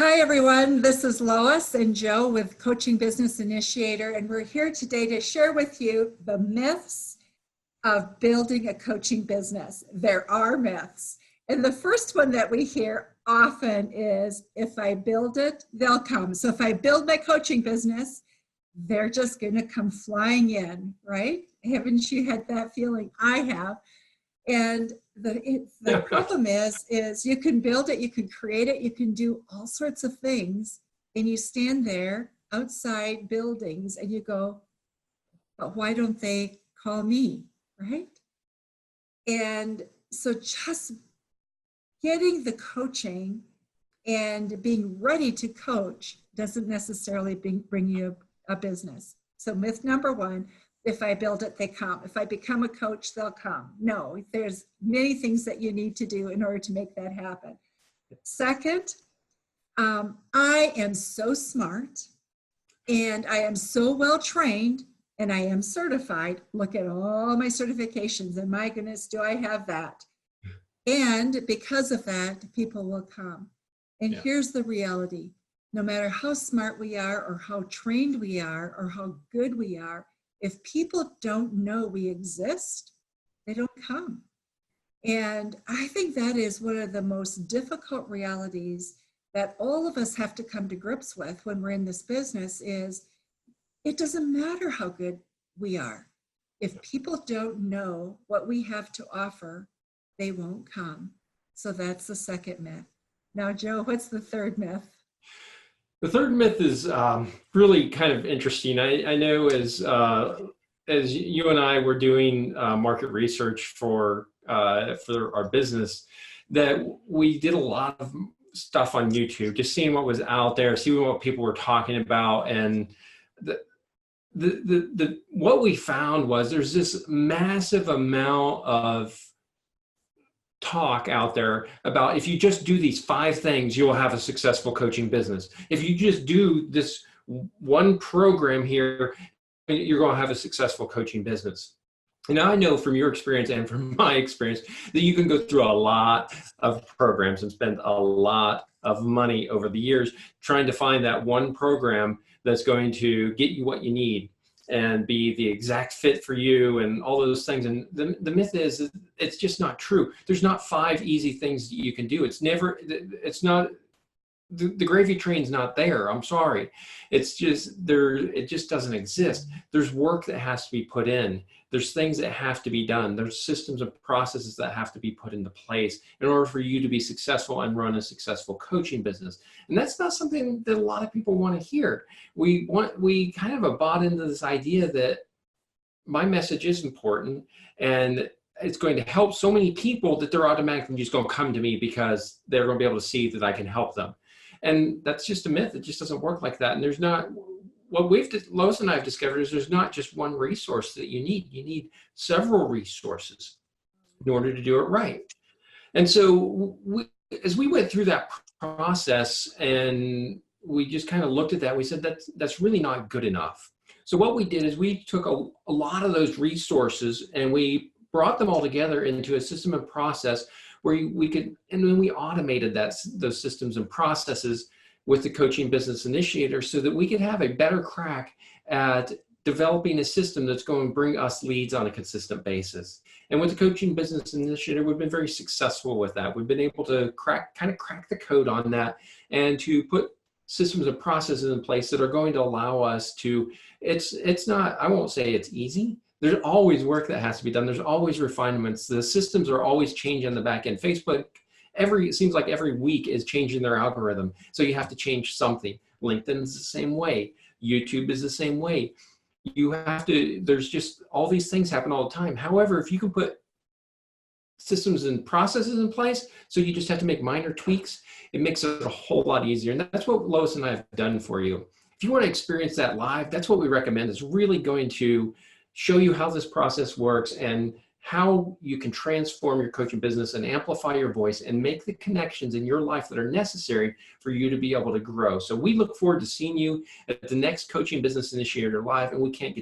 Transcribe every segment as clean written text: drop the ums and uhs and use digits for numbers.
Hi, everyone. This is Lois and Joe with Coaching Business Initiator, and we're here today to share with you the myths of building a coaching business. There are myths. And the first one that we hear often is, if I build it, they'll come. So if I build my coaching business, they're just going to come flying in, right? Haven't you had that feeling? I have. And the problem is you can build it, you can create it, you can do all sorts of things, and you stand there outside buildings and you go, but why don't they call me, right? And so just getting the coaching and being ready to coach doesn't necessarily bring you a business. So myth number one, if I build it, they come. If I become a coach, they'll come. No, there's many things that you need to do in order to make that happen. Second, I am so smart and I am so well trained and I am certified. Look at all my certifications and my goodness, do I have that? And because of that, people will come. And here's the reality. No matter how smart we are or how trained we are or how good we are, if people don't know we exist, they don't come. And I think that is one of the most difficult realities that all of us have to come to grips with when we're in this business is it doesn't matter how good we are. If people don't know what we have to offer, they won't come. So that's the second myth. Now, Joe, what's the third myth? The third myth is really kind of interesting. I know as you and I were doing market research for our business, that we did a lot of stuff on YouTube, just seeing what was out there, seeing what people were talking about, and what we found was there's this massive amount of talk out there about if you just do these 5 things, you'll have a successful coaching business. If you just do this one program here, you're going to have a successful coaching business. And I know from your experience and from my experience that you can go through a lot of programs and spend a lot of money over the years trying to find that one program that's going to get you what you need and be the exact fit for you and all those things. And the myth is it's just not true. There's not 5 easy things that you can do. It's not, the gravy train's not there. I'm sorry. It's just there. It just doesn't exist. There's work that has to be put in. There's things that have to be done. There's systems and processes that have to be put into place in order for you to be successful and run a successful coaching business. And that's not something that a lot of people want to hear. We kind of have bought into this idea that my message is important and it's going to help so many people that they're automatically just going to come to me because they're going to be able to see that I can help them. And that's just a myth. It just doesn't work like that. And there's not, what Lois and I have discovered is there's not just one resource that you need. You need several resources in order to do it right. And so as we went through that process and we just kind of looked at that, we said that's really not good enough. So what we did is we took a lot of those resources and we brought them all together into a system and process where we could, and then we automated those systems and processes with the Coaching Business Initiator so that we could have a better crack at developing a system that's going to bring us leads on a consistent basis. And with the Coaching Business Initiator, we've been very successful with that. We've been able to crack the code on that and to put systems and processes in place that are going to allow us to, it's not, I won't say it's easy. There's always work that has to be done. There's always refinements. The systems are always changing on the back end. Facebook, it seems like every week is changing their algorithm. So you have to change something. LinkedIn is the same way. YouTube is the same way. You have to, there's just all these things happen all the time. However, if you can put systems and processes in place, so you just have to make minor tweaks, it makes it a whole lot easier. And that's what Lois and I have done for you. If you want to experience that live, that's what we recommend. It's really going to show you how this process works and how you can transform your coaching business and amplify your voice and make the connections in your life that are necessary for you to be able to grow. So we look forward to seeing you at the next Coaching Business Initiator Live, and we can't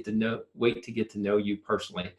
wait to get to know you personally.